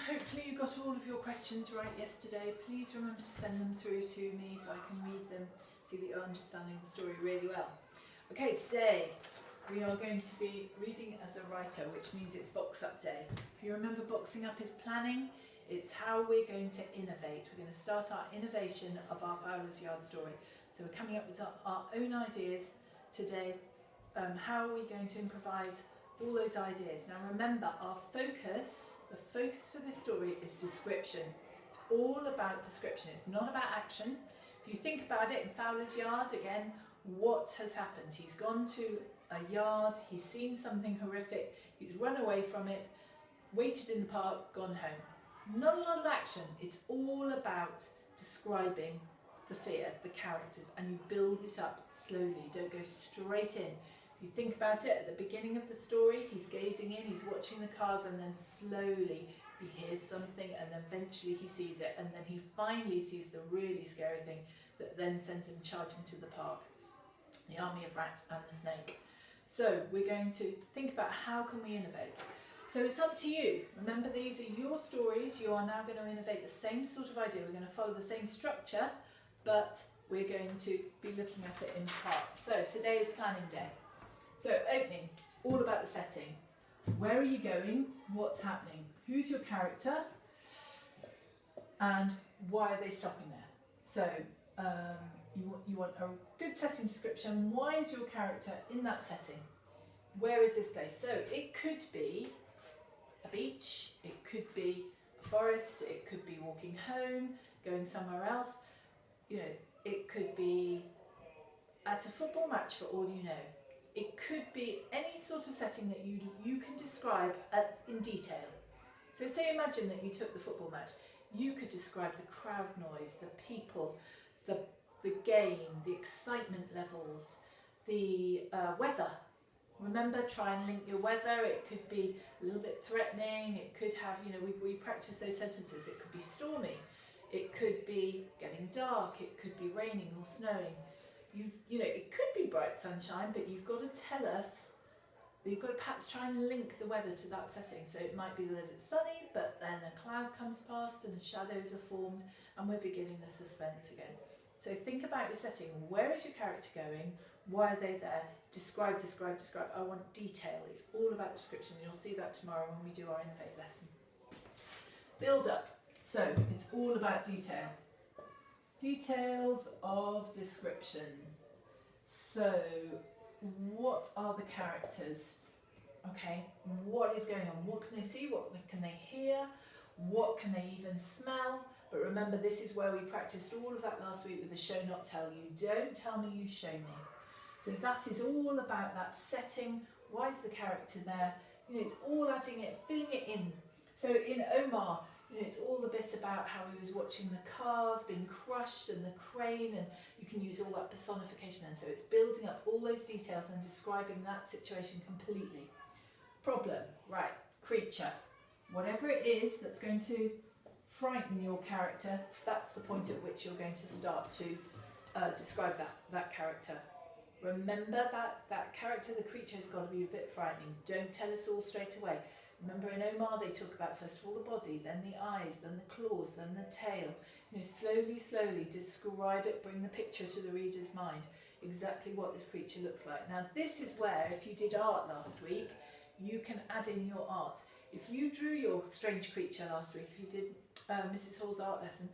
hopefully you got all of your questions right yesterday. Please remember to send them through to me so I can read them, see that you're understanding the story really well. Okay, today we are going to be reading as a writer, which means it's Box Up Day. If you remember, boxing up is planning. It's how we're going to innovate. We're going to start our innovation of our Fowler's Yard story. So we're coming up with our own ideas today. How are we going to improvise all those ideas? Now remember, our focus, the focus for this story is description. It's all about description. It's not about action. If you think about it, in Fowler's Yard, again, what has happened? He's gone to a yard, he's seen something horrific, he's run away from it, waited in the park, gone home. Not a lot of action. It's all about describing the fear, the characters, and you build it up slowly. Don't go straight in. If you think about it, at the beginning of the story, he's gazing in, he's watching the cars, and then slowly he hears something, and eventually he sees it, and then he finally sees the really scary thing that then sends him charging to the park. The army of rats and the snake. So we're going to think about how can we innovate. So it's up to you. Remember, these are your stories. You are now going to innovate the same sort of idea. We're going to follow the same structure, but we're going to be looking at it in parts. So today is planning day. So opening, it's all about the setting. Where are you going? What's happening? Who's your character? And why are they stopping there? So you want a good setting description. Why is your character in that setting? Where is this place? So it could be a beach, it could be a forest, it could be walking home, going somewhere else. You know, it could be at a football match for all you know. It could be any sort of setting that you can describe in detail. So say imagine that you took the football match. You could describe the crowd noise, the people, the game, the excitement levels, the weather. Remember, try and link your weather. It could be a little bit threatening. It could have, you know, we practice those sentences. It could be stormy. It could be getting dark. It could be raining or snowing. You know, it could be bright sunshine, but you've got to tell us, you've got to perhaps try and link the weather to that setting. So it might be that it's sunny, but then a cloud comes past and the shadows are formed, and we're beginning the suspense again. So think about your setting. Where is your character going? Why are they there? Describe, describe, describe. I want detail. It's all about description. You'll see that tomorrow when we do our Innovate lesson. Build up. So it's all about detail. Details of description. So what are the characters? Okay, what is going on? What can they see? What can they hear? What can they even smell? But remember, this is where we practiced all of that last week with the show, not tell. You don't tell me, you show me. So that is all about that setting. Why is the character there? You know, it's all adding it, filling it in. So in Omar, you know, it's all the bit about how he was watching the cars being crushed and the crane, and you can use all that personification then. So it's building up all those details and describing that situation completely. Problem, right, creature. Whatever it is that's going to frighten your character, that's the point at which you're going to start to describe that character. Remember that character, the creature, has got to be a bit frightening. Don't tell us all straight away. Remember, in Omar they talk about first of all the body, then the eyes, then the claws, then the tail. You know, slowly describe it, bring the picture to the reader's mind, exactly what this creature looks like. Now this is where, if you did art last week, you can add in your art. If you drew your strange creature last week, if you did Mrs. Hall's art lesson,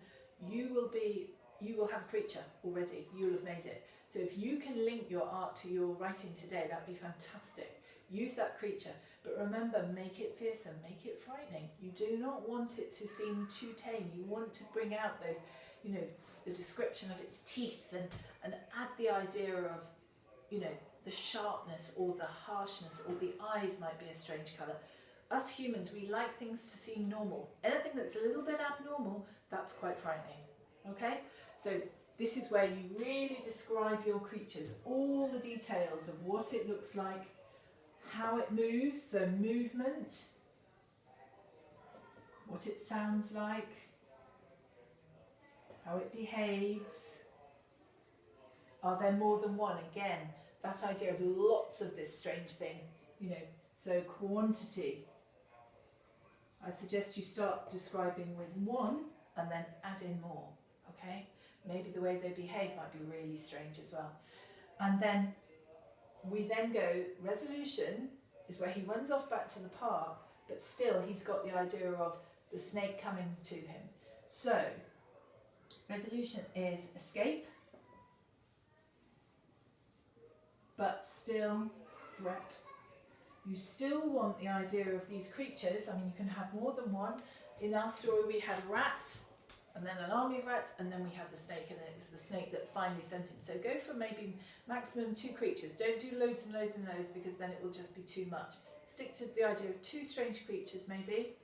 you will have a creature already. You will have made it. So if you can link your art to your writing today, that'd be fantastic. Use that creature, but remember, make it fearsome, make it frightening. You do not want it to seem too tame. You want to bring out those, you know, the description of its teeth and add the idea of, you know, the sharpness or the harshness, or the eyes might be a strange colour. Us humans, we like things to seem normal. Anything that's a little bit abnormal, that's quite frightening. Okay? So this is where you really describe your creatures, all the details of what it looks like, how it moves, so movement, what it sounds like, how it behaves. Are there more than one? Again, that idea of lots of this strange thing, you know, so quantity. I suggest you start describing with one and then add in more, okay? Maybe the way they behave might be really strange as well. And then we then go, resolution is where he runs off back to the park, but still he's got the idea of the snake coming to him. So, resolution is escape, but still threat. You still want the idea of these creatures. I mean, you can have more than one. In our story, we had a rat, and then an army of rats, and then we had the snake, and it was the snake that finally sent him. So go for maybe maximum 2 creatures. Don't do loads and loads and loads, because then it will just be too much. Stick to the idea of 2 strange creatures, maybe.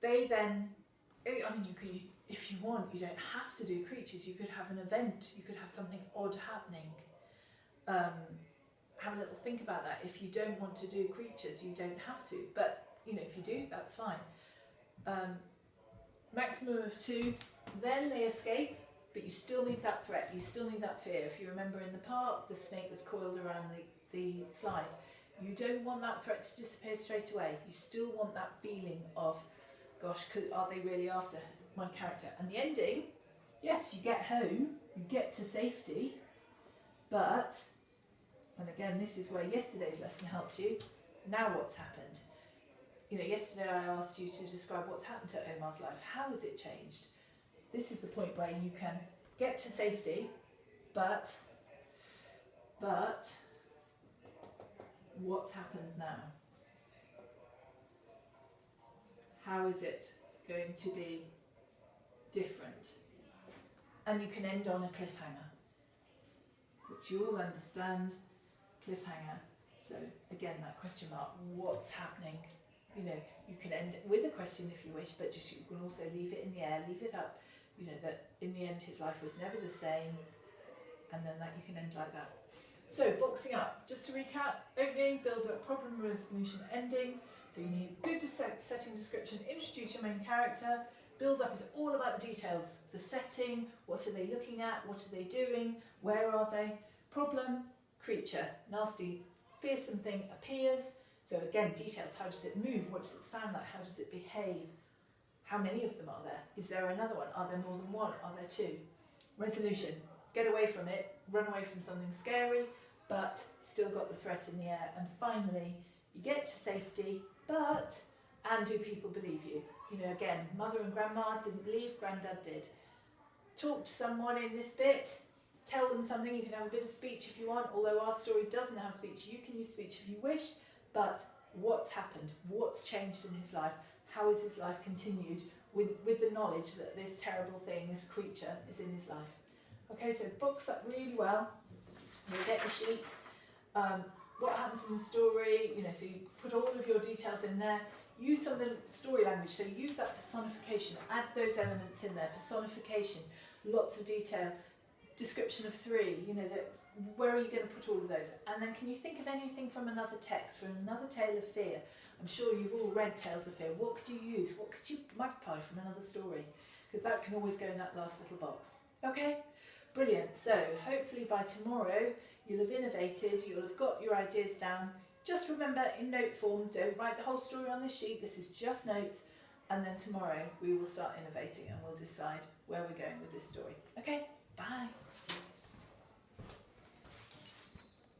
They then, I mean, you could, if you want, you don't have to do creatures. You could have an event. You could have something odd happening. Have a little think about that. If you don't want to do creatures, you don't have to. But, you know, if you do, that's fine. Maximum of 2, then they escape, but you still need that threat. You still need that fear. If you remember in the park, the snake was coiled around the slide. You don't want that threat to disappear straight away. You still want that feeling of, gosh, are they really after my character? And the ending, yes, you get home, you get to safety, but... And again, this is where yesterday's lesson helps you. Now what's happened? You know, yesterday I asked you to describe what's happened to Omar's life. How has it changed? This is the point where you can get to safety, but what's happened now? How is it going to be different? And you can end on a cliffhanger, which you all understand. Cliffhanger. So again, that question mark, what's happening? You know, you can end with a question if you wish, but just you can also leave it in the air, leave it up, you know, that in the end his life was never the same, and then that you can end like that. So boxing up, just to recap, opening, build up, problem resolution, ending. So you need good setting description, introduce your main character. Build up is all about the details, the setting, what are they looking at, what are they doing, where are they? Problem, creature, nasty, fearsome thing appears. So again, details, how does it move, what does it sound like, how does it behave, how many of them are there, is there another one, are there more than one, are there 2? Resolution, get away from it, run away from something scary, but still got the threat in the air. And finally, you get to safety, and do people believe you? You know, again, mother and grandma didn't believe, granddad did. Talk to someone in this bit, tell them something. You can have a bit of speech if you want, although our story doesn't have speech. You can use speech if you wish, but what's happened? What's changed in his life? How has his life continued with the knowledge that this terrible thing, this creature, is in his life? Okay, so box up really well. You'll get the sheet. What happens in the story, you know, so you put all of your details in there. Use some of the story language, so use that personification, add those elements in there, personification, lots of detail, description of 3, you know, that where are you going to put all of those? And then can you think of anything from another text, from another tale of fear? I'm sure you've all read Tales of Fear. What could you use? What could you magpie from another story? Because that can always go in that last little box. Okay? Brilliant. So hopefully by tomorrow you'll have innovated, you'll have got your ideas down. Just remember, in note form, don't write the whole story on this sheet. This is just notes. And then tomorrow we will start innovating and we'll decide where we're going with this story. Okay? Bye.